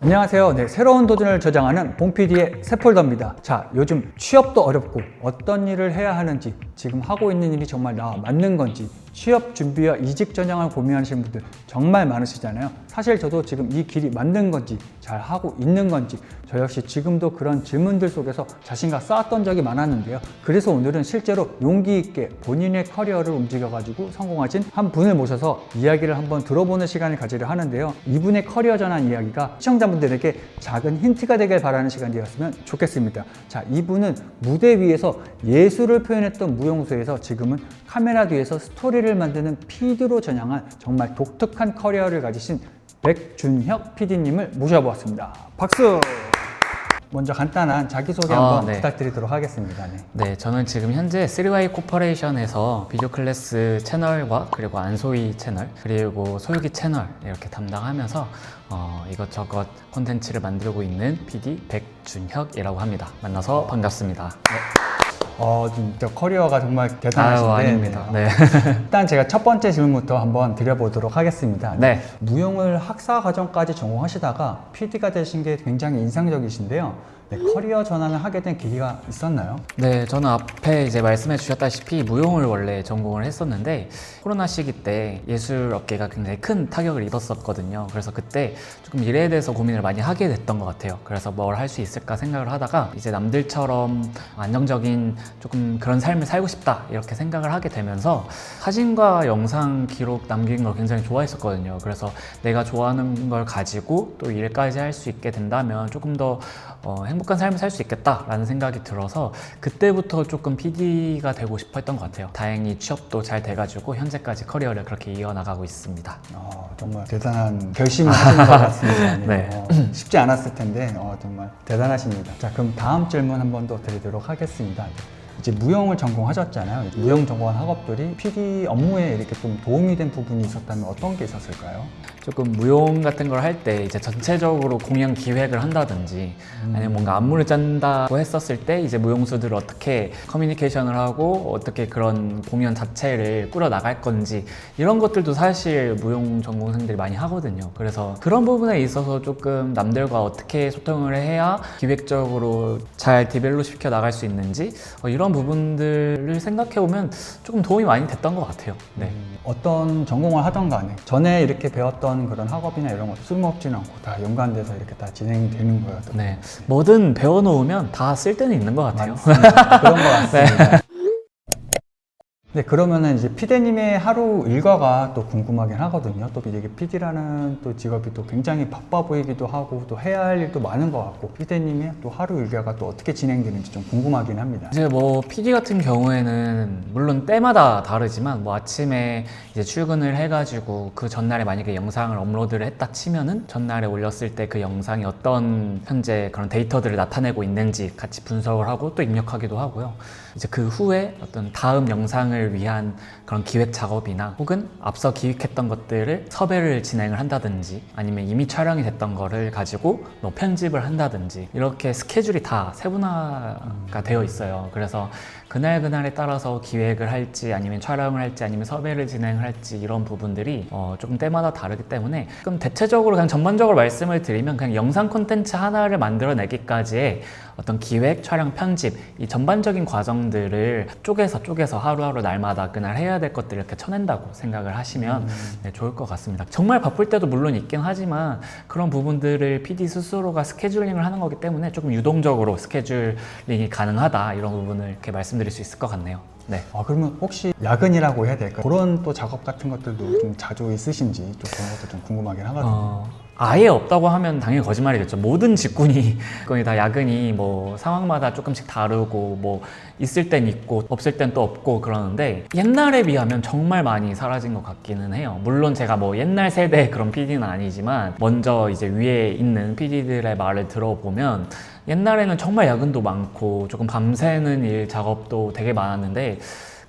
안녕하세요. 네, 새로운 도전을 저장하는 봉PD의 새폴더입니다. 자, 요즘 취업도 어렵고 어떤 일을 해야 하는지, 지금 하고 있는 일이 정말 나와 맞는 건지, 취업 준비와 이직 전향을 고민하시는 분들 정말 많으시잖아요. 사실 저도 지금 이 길이 맞는 건지, 잘 하고 있는 건지, 저 역시 지금도 그런 질문들 속에서 자신과 싸웠던 적이 많았는데요. 그래서 오늘은 실제로 용기 있게 본인의 커리어를 움직여가지고 성공하신 한 분을 모셔서 이야기를 한번 들어보는 시간을 가지려 하는데요. 이분의 커리어 전환 이야기가 시청자분들에게 작은 힌트가 되길 바라는 시간이 되었으면 좋겠습니다. 자, 이분은 무대 위에서 예술을 표현했던 무용수에서 지금은 카메라 뒤에서 스토리를 만드는 PD로 전향한 정말 독특한 커리어를 가지신 백준혁 PD님을 모셔보았습니다. 박수! 먼저 간단한 자기소개 한번 부탁드리도록 하겠습니다. 네, 저는 지금 현재 3Y 코퍼레이션에서 비디오 클래스 채널과 그리고 안소희 채널 그리고 소유기 채널 이렇게 담당하면서 이것저것 콘텐츠를 만들고 있는 PD 백준혁이라고 합니다. 만나서 반갑습니다. 진짜 커리어가 정말 대단하신데. 아닙니다. 네. 일단 제가 첫 번째 질문부터 한번 드려보도록 하겠습니다. 네. 무용을 학사 과정까지 전공하시다가 PD가 되신 게 굉장히 인상적이신데요. 네, 커리어 전환을 하게 된 계기가 있었나요? 네, 저는 앞에 이제 말씀해 주셨다시피 무용을 원래 전공을 했었는데 코로나 시기 때 예술 업계가 굉장히 큰 타격을 입었었거든요. 그래서 그때 조금 미래에 대해서 고민을 많이 하게 됐던 것 같아요. 그래서 뭘 할 수 있을까 생각을 하다가 이제 남들처럼 안정적인 조금 그런 삶을 살고 싶다 이렇게 생각을 하게 되면서 사진과 영상 기록 남기는 걸 굉장히 좋아했었거든요. 그래서 내가 좋아하는 걸 가지고 또 일까지 할 수 있게 된다면 조금 더 행복한 삶을 살 수 있겠다라는 생각이 들어서 그때부터 조금 PD가 되고 싶어 했던 것 같아요. 다행히 취업도 잘 돼가지고 현재까지 커리어를 그렇게 이어나가고 있습니다. 정말 대단한 결심을 하신 것 같습니다. 네. 쉽지 않았을 텐데 정말 대단하십니다. 자, 그럼 다음 질문 한 번 더 드리도록 하겠습니다. 이제 무용을 전공하셨잖아요. 무용 전공한 학업들이 PD 업무에 이렇게 좀 도움이 된 부분이 있었다면 어떤 게 있었을까요? 조금 무용 같은 걸 할 때 이제 전체적으로 공연 기획을 한다든지 아니면 뭔가 안무를 짠다고 했었을 때 이제 무용수들을 어떻게 커뮤니케이션을 하고 어떻게 그런 공연 자체를 꾸려 나갈 건지 이런 것들도 사실 무용 전공생들이 많이 하거든요. 그래서 그런 부분에 있어서 조금 남들과 어떻게 소통을 해야 기획적으로 잘 디벨롭 시켜 나갈 수 있는지 이런 부분들을 생각해 보면 조금 도움이 많이 됐던 것 같아요. 네. 어떤 전공을 하던 간에 전에 이렇게 배웠던 그런 학업이나 이런 것도 쓸모없지는 않고 다 연관돼서 이렇게 다 진행되는 거예요. 네. 뭐든 배워놓으면 다 쓸 데는 있는 것 같아요. 맞습니다. 그런 것 같습니다. 네, 그러면은 이제 PD님의 하루 일과가 또 궁금하긴 하거든요. 또 이게 PD라는 또 직업이 또 굉장히 바빠 보이기도 하고 또 해야 할 일도 많은 것 같고 PD님의 또 하루 일과가 또 어떻게 진행되는지 좀 궁금하긴 합니다. 이제 뭐 PD 같은 경우에는 물론 때마다 다르지만 뭐 아침에 이제 출근을 해가지고 그 전날에 만약에 영상을 업로드를 했다 치면은 전날에 올렸을 때 그 영상이 어떤 현재 그런 데이터들을 나타내고 있는지 같이 분석을 하고 또 입력하기도 하고요. 이제 그 후에 어떤 다음 영상을 위한 그런 기획 작업이나 혹은 앞서 기획했던 것들을 섭외를 진행을 한다든지 아니면 이미 촬영이 됐던 거를 가지고 뭐 편집을 한다든지 이렇게 스케줄이 다 세분화가 되어 있어요. 그래서 그날에 따라서 기획을 할지 아니면 촬영을 할지 아니면 섭외를 진행을 할지 이런 부분들이 조금 때마다 다르기 때문에 그럼 대체적으로 그냥 전반적으로 말씀을 드리면 그냥 영상 콘텐츠 하나를 만들어내기까지의 어떤 기획, 촬영, 편집 이 전반적인 과정들을 쪼개서 하루하루 날마다 그날 해야 될 것들을 이렇게 쳐낸다고 생각을 하시면 네, 좋을 것 같습니다. 정말 바쁠 때도 물론 있긴 하지만 그런 부분들을 PD 스스로가 스케줄링을 하는 거기 때문에 조금 유동적으로 스케줄링이 가능하다 이런 부분을 이렇게 말씀드릴 수 있을 것 같네요. 네. 그러면 혹시 야근이라고 해야 될까요? 그런 또 작업 같은 것들도 좀 자주 있으신지 좀 그런 것도 좀 궁금하긴 하거든요. 아예 없다고 하면 당연히 거짓말이겠죠. 모든 직군이 다 야근이 뭐 상황마다 조금씩 다르고 뭐 있을 땐 있고 없을 땐 또 없고 그러는데 옛날에 비하면 정말 많이 사라진 것 같기는 해요. 물론 제가 뭐 옛날 세대의 그런 PD는 아니지만 먼저 이제 위에 있는 PD들의 말을 들어보면 옛날에는 정말 야근도 많고 조금 밤새는 일 작업도 되게 많았는데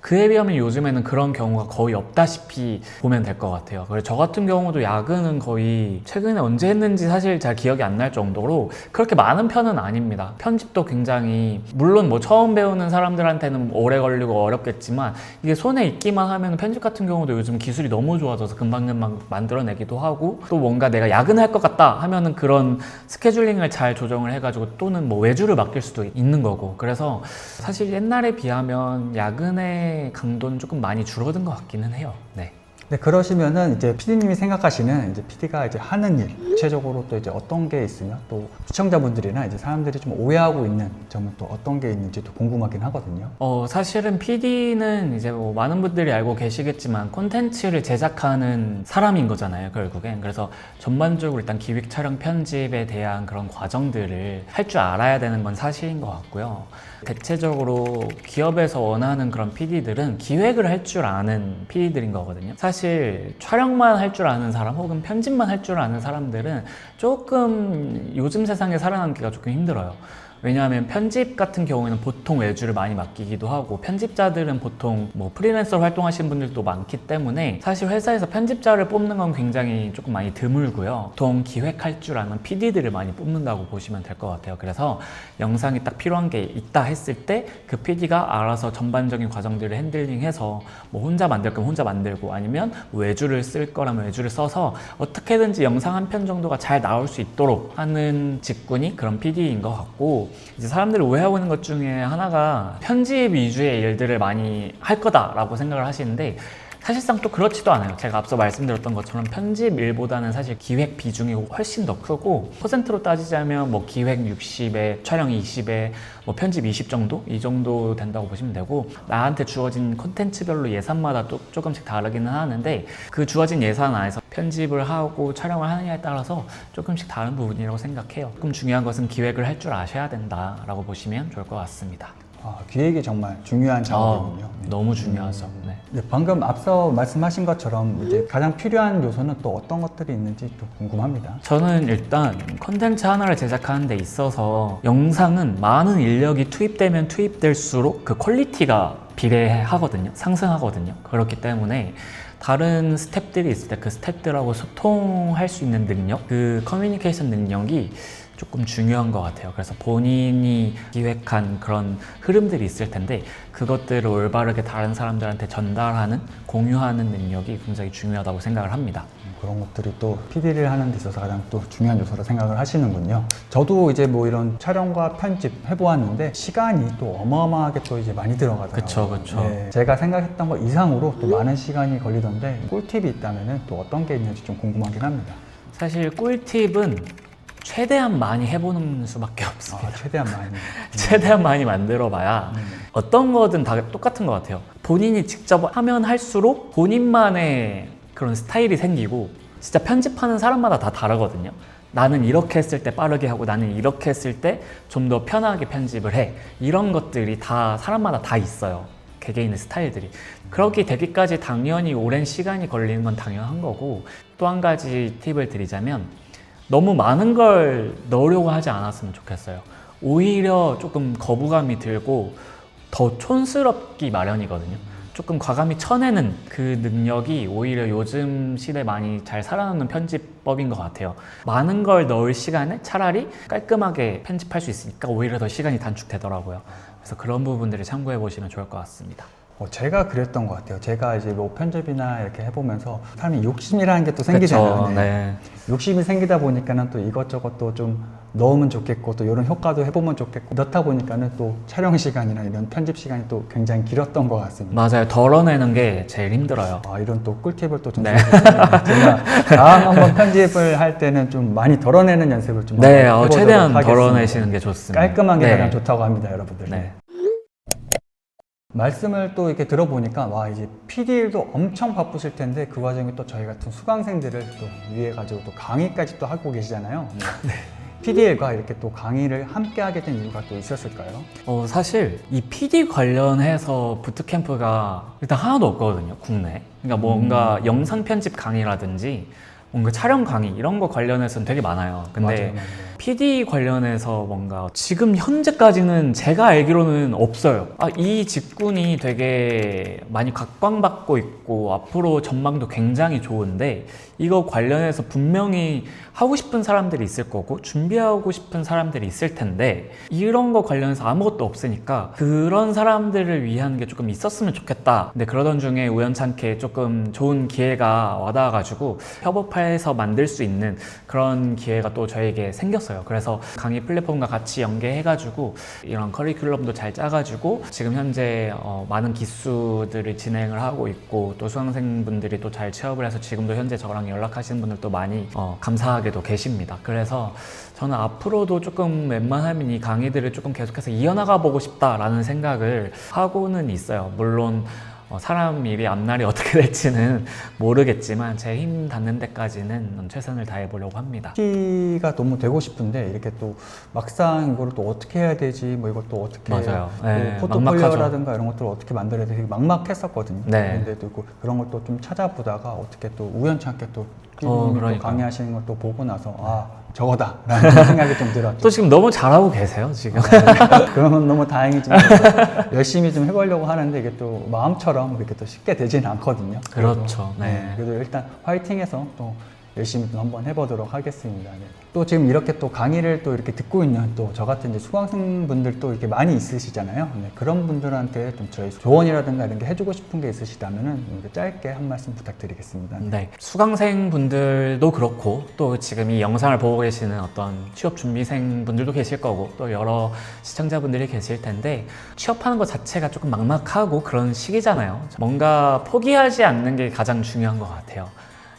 그에 비하면 요즘에는 그런 경우가 거의 없다시피 보면 될 것 같아요. 그래서 저 같은 경우도 야근은 거의 최근에 언제 했는지 사실 잘 기억이 안 날 정도로 그렇게 많은 편은 아닙니다. 편집도 굉장히 물론 뭐 처음 배우는 사람들한테는 오래 걸리고 어렵겠지만 이게 손에 익기만 하면 편집 같은 경우도 요즘 기술이 너무 좋아져서 금방금방 만들어내기도 하고 또 뭔가 내가 야근할 것 같다 하면은 그런 스케줄링을 잘 조정을 해가지고 또는 뭐 외주를 맡길 수도 있는 거고 그래서 사실 옛날에 비하면 야근의 강도는 조금 많이 줄어든 것 같기는 해요. 네. 네, 그러시면은 이제 PD님이 생각하시는 이제 PD가 이제 하는 일, 구체적으로 또 이제 어떤 게 있으면 또 시청자분들이나 이제 사람들이 좀 오해하고 있는 점은 또 어떤 게 있는지 또 궁금하긴 하거든요. 사실은 PD는 이제 뭐 많은 분들이 알고 계시겠지만 콘텐츠를 제작하는 사람인 거잖아요, 결국엔. 그래서 전반적으로 일단 기획, 촬영, 편집에 대한 그런 과정들을 할 줄 알아야 되는 건 사실인 것 같고요. 대체적으로 기업에서 원하는 그런 PD들은 기획을 할 줄 아는 PD들인 거거든요. 사실 촬영만 할 줄 아는 사람 혹은 편집만 할 줄 아는 사람들은 조금 요즘 세상에 살아남기가 조금 힘들어요. 왜냐하면 편집 같은 경우에는 보통 외주를 많이 맡기기도 하고 편집자들은 보통 뭐 프리랜서로 활동하시는 분들도 많기 때문에 사실 회사에서 편집자를 뽑는 건 굉장히 조금 많이 드물고요. 보통 기획할 줄 아는 PD들을 많이 뽑는다고 보시면 될 것 같아요. 그래서 영상이 딱 필요한 게 있다 했을 때 그 PD가 알아서 전반적인 과정들을 핸들링해서 뭐 혼자 만들 거면 혼자 만들고 아니면 외주를 쓸 거라면 외주를 써서 어떻게든지 영상 한 편 정도가 잘 나올 수 있도록 하는 직군이 그런 PD인 것 같고 이제 사람들이 오해하고 있는 것 중에 하나가 편집 위주의 일들을 많이 할 거다라고 생각을 하시는데 사실상 또 그렇지도 않아요. 제가 앞서 말씀드렸던 것처럼 편집 일보다는 사실 기획 비중이 훨씬 더 크고 퍼센트로 따지자면 뭐 기획 60에 촬영 20에 뭐 편집 20 정도? 이 정도 된다고 보시면 되고 나한테 주어진 콘텐츠별로 예산마다 또 조금씩 다르기는 하는데 그 주어진 예산 안에서 편집을 하고 촬영을 하느냐에 따라서 조금씩 다른 부분이라고 생각해요. 조금 중요한 것은 기획을 할 줄 아셔야 된다라고 보시면 좋을 것 같습니다. 기획이 정말 중요한 작업이군요. 네. 너무 중요하죠. 네. 네, 방금 앞서 말씀하신 것처럼 이제 가장 필요한 요소는 또 어떤 것들이 있는지 또 궁금합니다. 저는 일단 컨텐츠 하나를 제작하는 데 있어서 영상은 많은 인력이 투입되면 투입될수록 그 퀄리티가 비례하거든요. 상승하거든요. 그렇기 때문에 다른 스태프들이 있을 때 그 스태프들하고 소통할 수 있는 능력, 그 커뮤니케이션 능력이 조금 중요한 것 같아요. 그래서 본인이 기획한 그런 흐름들이 있을 텐데 그것들을 올바르게 다른 사람들한테 전달하는, 공유하는 능력이 굉장히 중요하다고 생각을 합니다. 그런 것들이 또 PD를 하는 데 있어서 가장 또 중요한 요소라 생각을 하시는군요. 저도 이제 뭐 이런 촬영과 편집 해보았는데 시간이 또 어마어마하게 또 이제 많이 들어가더라고요. 그쵸. 네, 제가 생각했던 것 이상으로 또 많은 시간이 걸리던데 꿀팁이 있다면 또 어떤 게 있는지 좀 궁금하긴 합니다. 사실 꿀팁은 최대한 많이 해보는 수밖에 없습니다. 최대한 많이. 최대한 많이 만들어봐야 어떤 거든 다 똑같은 것 같아요. 본인이 직접 하면 할수록 본인만의 그런 스타일이 생기고 진짜 편집하는 사람마다 다 다르거든요. 나는 이렇게 했을 때 빠르게 하고 나는 이렇게 했을 때 좀 더 편하게 편집을 해. 이런 것들이 다 사람마다 다 있어요. 개개인의 스타일들이. 그렇게 되기까지 당연히 오랜 시간이 걸리는 건 당연한 거고 또 한 가지 팁을 드리자면 너무 많은 걸 넣으려고 하지 않았으면 좋겠어요. 오히려 조금 거부감이 들고 더 촌스럽기 마련이거든요. 조금 과감히 쳐내는 그 능력이 오히려 요즘 시대에 많이 잘 살아남는 편집법인 것 같아요. 많은 걸 넣을 시간에 차라리 깔끔하게 편집할 수 있으니까 오히려 더 시간이 단축되더라고요. 그래서 그런 부분들을 참고해 보시면 좋을 것 같습니다. 제가 그랬던 것 같아요. 제가 이제 뭐 편집이나 이렇게 해보면서 사람이 욕심이라는 게 또 생기잖아요. 그쵸, 네. 욕심이 생기다 보니까는 또 이것저것 또 좀 넣으면 좋겠고 또 이런 효과도 해보면 좋겠고 넣다 보니까는 또 촬영 시간이나 이런 편집 시간이 또 굉장히 길었던 것 같습니다. 맞아요. 덜어내는 게 제일 힘들어요. 이런 또 꿀팁을 또 전수해주셨습니다. 제가 다음 한번 편집을 할 때는 좀 많이 덜어내는 연습을 좀 해보도록 최대한 하겠습니다. 덜어내시는 게 좋습니다. 깔끔한 게 가장 좋다고 합니다, 여러분들. 네. 말씀을 또 이렇게 들어보니까 이제 PD일도 엄청 바쁘실 텐데 그 과정에 또 저희 같은 수강생들을 또 위해 가지고 또 강의까지 또 하고 계시잖아요. 네. PD일과 이렇게 또 강의를 함께 하게 된 이유가 또 있었을까요? 사실 이 PD 관련해서 부트캠프가 일단 하나도 없거든요, 국내에. 그러니까 뭔가 영상 편집 강의라든지 뭔가 촬영 강의 이런 거 관련해서는 되게 많아요. 근데 맞아요. PD 관련해서 뭔가 지금 현재까지는 제가 알기로는 없어요. 이 직군이 되게 많이 각광받고 있고 앞으로 전망도 굉장히 좋은데 이거 관련해서 분명히 하고 싶은 사람들이 있을 거고 준비하고 싶은 사람들이 있을 텐데 이런 거 관련해서 아무것도 없으니까 그런 사람들을 위한 게 조금 있었으면 좋겠다. 근데 그러던 중에 우연찮게 조금 좋은 기회가 와닿아가지고 협업해서 만들 수 있는 그런 기회가 또 저에게 생겼어요. 그래서 강의 플랫폼과 같이 연계해가지고 이런 커리큘럼도 잘 짜가지고 지금 현재 많은 기수들을 진행을 하고 있고 또 수강생분들이 또 잘 취업을 해서 지금도 현재 저랑 연락하시는 분들도 많이 감사하게도 계십니다. 그래서 저는 앞으로도 조금 웬만하면 이 강의들을 조금 계속해서 이어나가 보고 싶다라는 생각을 하고는 있어요. 물론 사람 일이 앞날이 어떻게 될지는 모르겠지만 제 힘 닿는 데까지는 최선을 다해 보려고 합니다. PD가 너무 되고 싶은데 이렇게 또 막상 이걸 또 어떻게 해야 되지 뭐 이걸 또 어떻게 맞아요. 또 네, 포트폴리오라든가 이런 것들을 어떻게 만들어야 되지 막막했었거든요. 네. 근데 또 그런 걸 또 좀 찾아보다가 어떻게 또 우연찮게 또 PD님이 또 그러니까요. 강의하시는 걸 또 보고 나서 저거다 라는 생각이 좀 들었죠. 또 지금 너무 잘하고 계세요 지금. 그러면 너무 다행이지만 열심히 좀 해보려고 하는데 이게 또 마음처럼 이렇게 또 쉽게 되지는 않거든요. 그렇죠. 네. 그래도 일단 화이팅해서 또 열심히 또 한번 해보도록 하겠습니다. 네. 또 지금 이렇게 또 강의를 또 이렇게 듣고 있는 또 저 같은 이제 수강생분들 또 이렇게 많이 있으시잖아요. 네. 그런 분들한테 좀 저희 조언이라든가 이런 게 해주고 싶은 게 있으시다면은 이렇게 짧게 한 말씀 부탁드리겠습니다. 네. 수강생분들도 그렇고 또 지금 이 영상을 보고 계시는 어떤 취업 준비생 분들도 계실 거고 또 여러 시청자분들이 계실 텐데 취업하는 것 자체가 조금 막막하고 그런 시기잖아요. 뭔가 포기하지 않는 게 가장 중요한 것 같아요.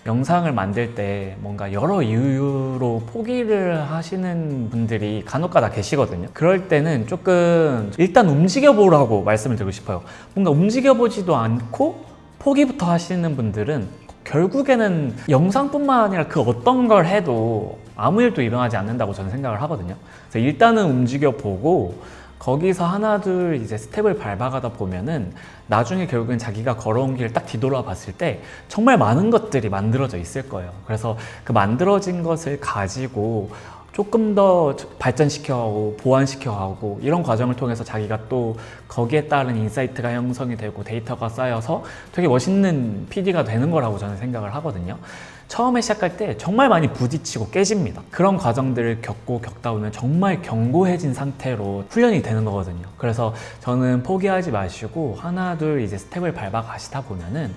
영상을 만들 때 뭔가 여러 이유로 포기를 하시는 분들이 간혹가다 계시거든요. 그럴 때는 조금 일단 움직여보라고 말씀을 드리고 싶어요. 뭔가 움직여보지도 않고 포기부터 하시는 분들은 결국에는 영상뿐만 아니라 그 어떤 걸 해도 아무 일도 일어나지 않는다고 저는 생각을 하거든요. 그래서 일단은 움직여보고 거기서 하나 둘 이제 스텝을 밟아가다 보면은 나중에 결국엔 자기가 걸어온 길을 딱 뒤돌아 봤을 때 정말 많은 것들이 만들어져 있을 거예요. 그래서 그 만들어진 것을 가지고 조금 더 발전시켜가고 보완시켜가고 이런 과정을 통해서 자기가 또 거기에 따른 인사이트가 형성이 되고 데이터가 쌓여서 되게 멋있는 PD가 되는 거라고 저는 생각을 하거든요. 처음에 시작할 때 정말 많이 부딪히고 깨집니다. 그런 과정들을 겪다 보면 정말 견고해진 상태로 훈련이 되는 거거든요. 그래서 저는 포기하지 마시고 하나 둘 이제 스텝을 밟아 가시다 보면은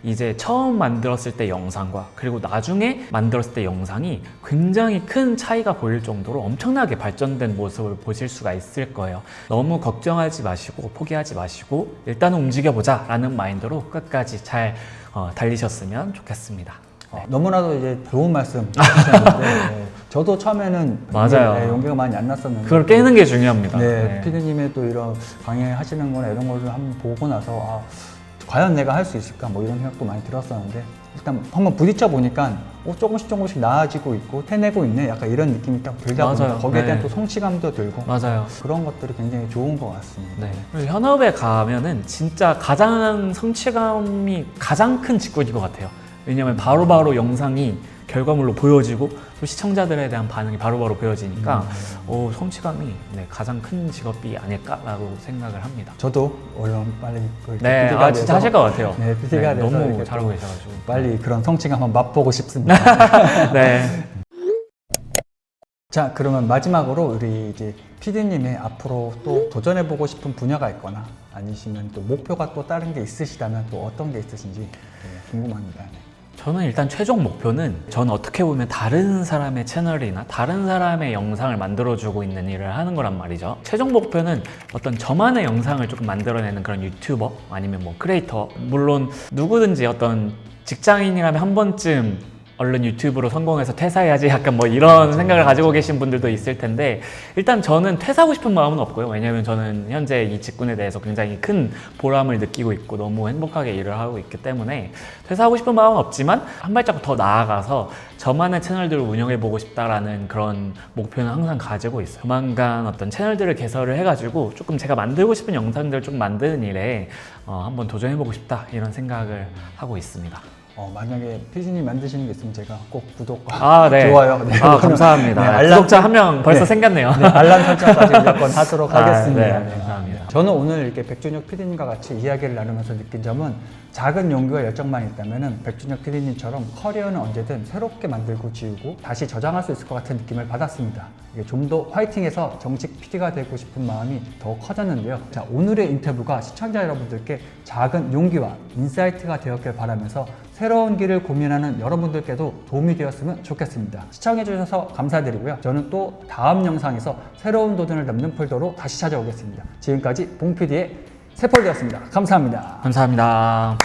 이제 처음 만들었을 때 영상과 그리고 나중에 만들었을 때 영상이 굉장히 큰 차이가 보일 정도로 엄청나게 발전된 모습을 보실 수가 있을 거예요. 너무 걱정하지 마시고 포기하지 마시고 일단은 움직여보자 라는 마인드로 끝까지 잘 달리셨으면 좋겠습니다. 네. 너무나도 이제 좋은 말씀 해주셨는데 저도 처음에는 맞아요. 용기가 많이 안 났었는데 그걸 깨는 게 중요합니다. 네, 피디님의 또 이런 강의하시는 거나 이런 거를 한번 보고 나서 과연 내가 할 수 있을까 뭐 이런 생각도 많이 들었었는데 일단 한번 부딪혀 보니까 조금씩 나아지고 있고 해내고 있네 약간 이런 느낌이 딱 들다 보니까 맞아요. 거기에 대한 네. 또 성취감도 들고 맞아요. 그런 것들이 굉장히 좋은 것 같습니다. 네. 그리고 현업에 가면은 진짜 가장 성취감이 가장 큰 직군인 것 같아요. 왜냐면 바로바로 영상이 결과물로 보여지고 또 시청자들에 대한 반응이 바로바로 보여지니까 성취감이 가장 큰 직업이 아닐까라고 생각을 합니다. 저도 얼른 빨리 네, PD가 진짜 하실 것 같아요. 네, PD가 돼서 너무 이렇게 잘하고 또 계셔가지고 빨리 그런 성취감 한번 맛보고 싶습니다. 네. 자, 그러면 마지막으로 우리 이제 PD님의 앞으로 또 도전해보고 싶은 분야가 있거나 아니시면 또 목표가 또 다른 게 있으시다면 또 어떤 게 있으신지 궁금합니다. 네. 저는 일단 최종 목표는 저는 어떻게 보면 다른 사람의 채널이나 다른 사람의 영상을 만들어주고 있는 일을 하는 거란 말이죠. 최종 목표는 어떤 저만의 영상을 조금 만들어내는 그런 유튜버 아니면 뭐 크리에이터, 물론 누구든지 어떤 직장인이라면 한 번쯤 얼른 유튜브로 성공해서 퇴사해야지 약간 뭐 이런 생각을 가지고 계신 분들도 있을 텐데 일단 저는 퇴사하고 싶은 마음은 없고요. 왜냐하면 저는 현재 이 직군에 대해서 굉장히 큰 보람을 느끼고 있고 너무 행복하게 일을 하고 있기 때문에 퇴사하고 싶은 마음은 없지만 한 발자국 더 나아가서 저만의 채널들을 운영해보고 싶다라는 그런 목표는 항상 가지고 있어요. 조만간 어떤 채널들을 개설을 해가지고 조금 제가 만들고 싶은 영상들을 좀 만드는 일에 한번 도전해보고 싶다 이런 생각을 하고 있습니다. 만약에 피디님 만드시는 게 있으면 제가 꼭 구독과 아, 네. 좋아요. 네, 아, 감사합니다. 네, 알람- 구독자 한 명 벌써 네. 생겼네요. 네, 알람 설정까지 무조건 하도록 아, 하겠습니다. 네, 감사합니다. 저는 오늘 이렇게 백준혁 PD님과 같이 이야기를 나누면서 느낀 점은 작은 용기와 열정만 있다면 백준혁 PD님처럼 커리어는 언제든 새롭게 만들고 지우고 다시 저장할 수 있을 것 같은 느낌을 받았습니다. 좀 더 화이팅해서 정식 PD가 되고 싶은 마음이 더 커졌는데요. 자, 오늘의 인터뷰가 시청자 여러분들께 작은 용기와 인사이트가 되었길 바라면서 새로운 길을 고민하는 여러분들께도 도움이 되었으면 좋겠습니다. 시청해주셔서 감사드리고요. 저는 또 다음 영상에서 새로운 도전을 담는 폴더로 다시 찾아오겠습니다. 지금까지 봉PD의 새폴더였습니다. 감사합니다. 감사합니다.